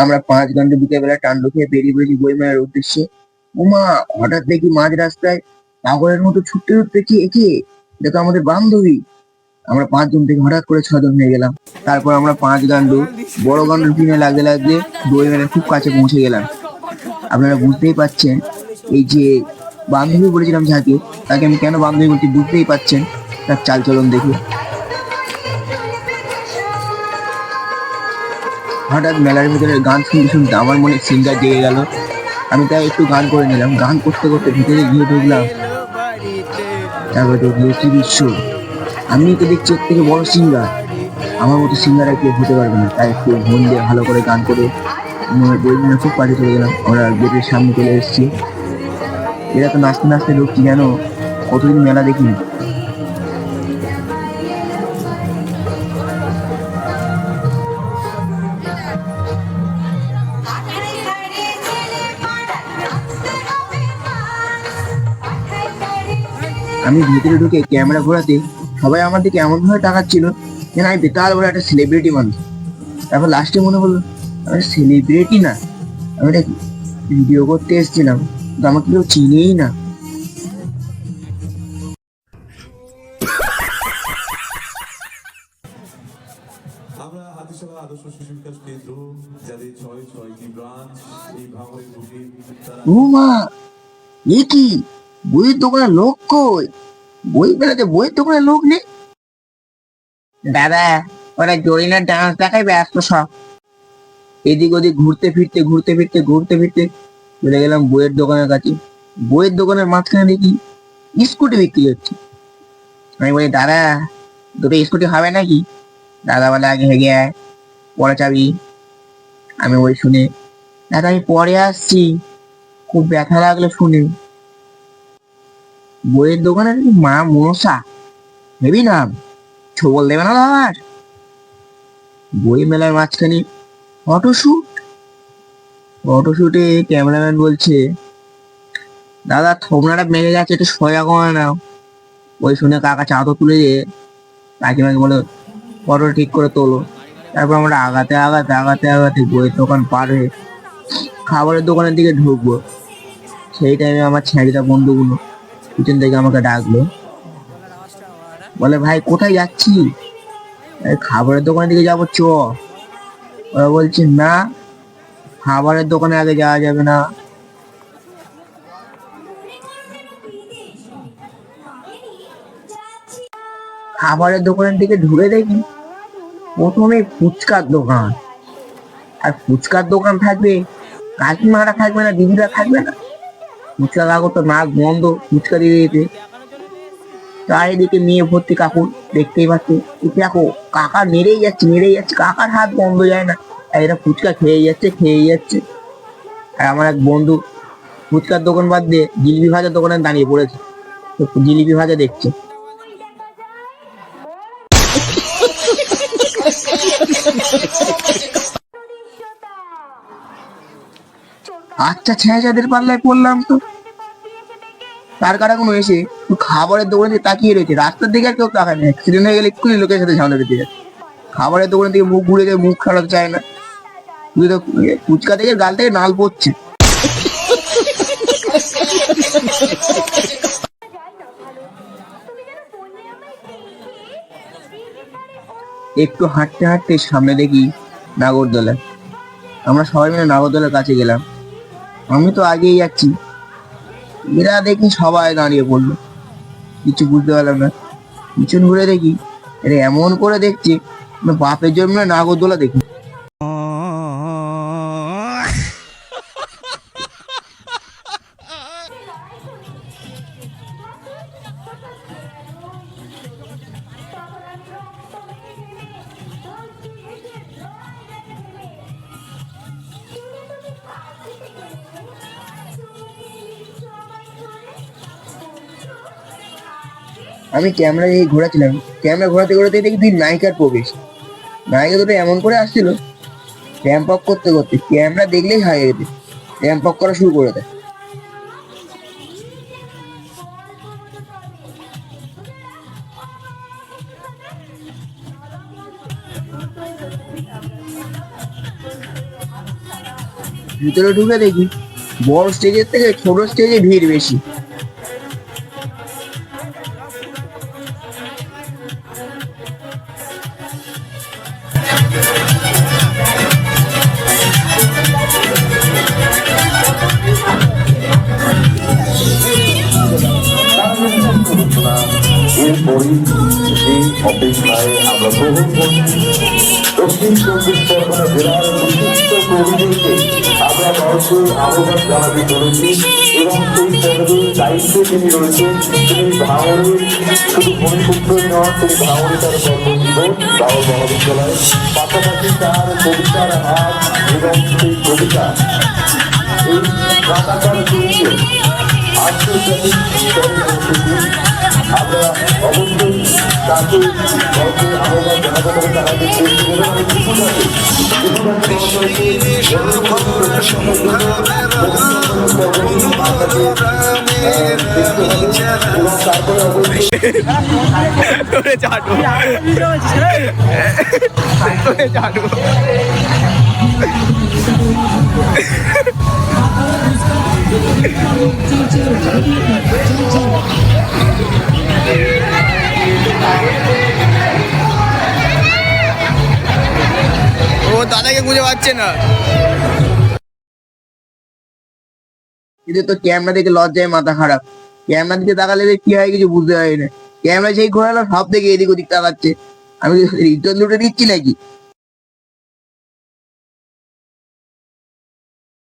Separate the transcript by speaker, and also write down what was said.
Speaker 1: আমরা 5 ঘন্টা বিকেলবেলা টান্ডু খেয়ে বেরিয়ে পড়েছি বইমেলার উদ্দেশ্যে। উমা, হঠাৎ দেখি মাঝ রাস্তায় পাগলের মতো ছুটতে ছুটতে কে একে, এটা তো আমাদের বান্ধবী। আমরা 5 জন থেকে হঠাৎ করে 6 জন হয়ে গেলাম। তারপর আমরা 5 গান্ডু বড় গান্ডুর পিনে লাগতে লাগতে বইমেলার খুব কাছে পৌঁছে গেলাম। আপনারা বুঝতেই পাচ্ছেন, এই যে বান্ধবী বলেছিলাম যাকে, তাকে আমি কেন বান্ধবী বলছি বুঝতেই পাচ্ছেন তার চালচলন দেখে। হঠাৎ মেলার ভিতরে গান শুনতে শুনতে আমার মনে সিঙ্গার জেগে গেল। আমি তাই একটু গান করে নিলাম। গান করতে করতে ভিতরে গিয়ে ঢুকলাম। তারপরে দেখি কি দৃশ্য! আমি তো দেখছি এর থেকে বড় সিঙ্গার। আমার মতো সিঙ্গার আর কেউ হতে পারবে না। তাই একটু মন দিয়ে ভালো করে গান করে বই নিয়ে খুব কাছে চলে গেলাম। আমরা গেটের সামনে চলে এসেছি। এরা তো নাচতে নাচতে ঢুকছি যেন কতদিন মেলা দেখিনি। আমি ভিতরে ঢুকে ক্যামেরা ঘোরাতে সবাই আমার দিকে এমন ভাবে তাকাচ্ছিল যেন আমি বেতাল বলে একটা সেলিব্রিটি মানুষ। তারপর লাস্টে মনে হলো আমি সেলিব্রিটি না, আমি একটা ভিডিও করতে এসেছিলাম, কিন্তু আমাকে কেউ চিনেই না।
Speaker 2: আমরা হাতিশালা আদর্শ শিশু বিকাশ কেন্দ্র যাদের 6টি ব্রাঞ্চ এই ভাঙড়ে ঢুকে
Speaker 1: ও মা, এ কি! বইয়ের দোকানে লোক কই? বই মেলাতে বইয়ের দোকানে লোক নেই। দাদা, ওরা জরিনার ডান্স দেখায় ব্যস্ত সব। এদিক ওদিক ঘুরতে ফিরতে ঘুরতে ফিরতে ঘুরতে ফিরতে চলে গেলাম বইয়ের দোকানের কাছে। বইয়ের দোকানের মাঝখানে দেখি স্কুটি বিক্রি হচ্ছে। আমি বলি, দাদা, দুটো স্কুটি হবে নাকি? দাদা বলে, আগে হেগে আয়, পরে চাবি। আমি ওই শুনে, দাদা আমি পরে আসছি, খুব ব্যথা লাগলো শুনে। বইয়ের দোকানের মা মনসা, হেবি নাম, ছবল দেবে না দাদার? বই মেলার মাঝখানে ফটোশুট। ফটোশুটে ক্যামেরাম্যান বলছে, দাদা থোবনাটা মেরে যাচ্ছে, একটু সোজা করে নাও। ওই শুনে কাকা চাদর তুলে দিয়ে কাকিমাকে বলে, ফটো ঠিক করে তোলো। তারপর আমরা আগাতে আগাতে আগাতে আগাতে বইয়ের দোকান পার হয়ে খাবারের দোকানের দিকে ঢুকবো। সেই টাইমে আমার ছেঁড়িটা বন্ধুগুলো পিছন থেকে আমাকে ডাকলো, বলে, ভাই কোথায় যাচ্ছি? খাবারের দোকানের দিকে যাবো, চ। ওরা বলছে, না, খাবারের দোকানে আগে যাওয়া যাবে না। খাবারের দোকানের দিকে ঢুকে দেখি প্রথমে ফুচকার দোকান। আর ফুচকার দোকান থাকবে, কাকিমারা থাকবে না, দিদিরা থাকবে না? ফুচকা কাকু তো নাক বন্ধ ফুচকা দিয়ে দিতে। চারিদিকে মেয়ে ভর্তি কাকু, দেখতেই পাচ্ছে। দেখো, কাকা মেরেই যাচ্ছে মেরেই যাচ্ছে, কাকার হাত বন্ধ যায় না। আর এরা ফুচকা খেয়ে যাচ্ছে খেয়ে যাচ্ছে। আর আমার এক বন্ধু ফুচকার দোকান বাদ দিয়ে জিলিপি ভাজার দোকানে দাঁড়িয়ে পড়েছে, তো জিলিপি ভাজা দেখছে। আচ্ছা, ছেঁচাদের পাল্লায় পড়লাম তো। তার কারা কোনো এসে খাবারের দোকানে দিকে তাকিয়ে রয়েছে, রাস্তার দিকে আর কেউ তাকায় না। অ্যাক্সিডেন্ট হয়ে গেলে এক্ষুনি লোকের সাথে ঝামেলা বেঁধে যায়। খাবারের দোকানের দিকে মুখ ঘুরে যায়, মুখ খাড়াতে চায় না। তুই তো ফুচকা থেকে গাল থেকে নাল পড়ছে। একটু হাঁটতে হাঁটতে সামনে দেখি নাগরদোলা। আমরা সবাই মিলে নাগরদোলার কাছে গেলাম। আমি তো আগেই যাচ্ছি, এরা দেখি সবাই দাঁড়িয়ে পড়লো। কিছু বুঝতে পারলাম না। পিছন ঘুরে দেখি এরা এমন করে দেখছে বাপের জন্য নাগরদোলা দেখি। আমি ক্যামেরা দিয়ে ঘোরাচ্ছিলাম, ক্যামেরা ঘোরাতে ঘোরাতে দেখি তুই নায়িকার প্রবেশ। নায়িকা দুটো এমন করে আসছিল, র্যাম্প আপ করতে করতে ক্যামেরা দেখলেই হারিয়ে যেতে র্যাম্প আপ করা শুরু করে দেয়। ভিতরে ঢুকে দেখি বড় স্টেজের থেকে ছোট স্টেজে ভিড় বেশি।
Speaker 2: এরপরই যে অপেক্ষায় আমরা গ্রহণ করছি দক্ষিণ চব্বিশ পরগনা জেলার বিশিষ্ট কবিদেরকে আমরা নজর আহ্বান জানাতে চলেছি এবং সেই পর্বের দায়িত্বে তিনি রয়েছেন। তিনি ভাঙড়ের শুধু ভূমিপুত্রই নন, তিনি ভাঙড়ে তার কর্মজীবন ভাঙড় মহাবিদ্যালয়, পাশাপাশি তার কবিতার হাত এবং সেই কবিতা এই রানাকার চরিত্রে আন্তর্জাতিক স্তরে পৌঁছেছি। আমরা অবশ্যই তাকে গল্পের আহ্বান জানাতে পারে তারা তারপরে
Speaker 3: ও দাদাকে খুঁজে পাচ্ছে না।
Speaker 1: কিন্তু তো ক্যামেরা দেখে লজ্জায় মাথা খারাপ। ক্যামেরা দিকে তাকালে যে কি হয় কিছু বুঝতে পারি না। ক্যামেরা সেই ঘোরালো সব থেকে এদিক ওদিক তাকাচ্ছে। আমি ইজ্জত লুটে দিচ্ছি নাকি?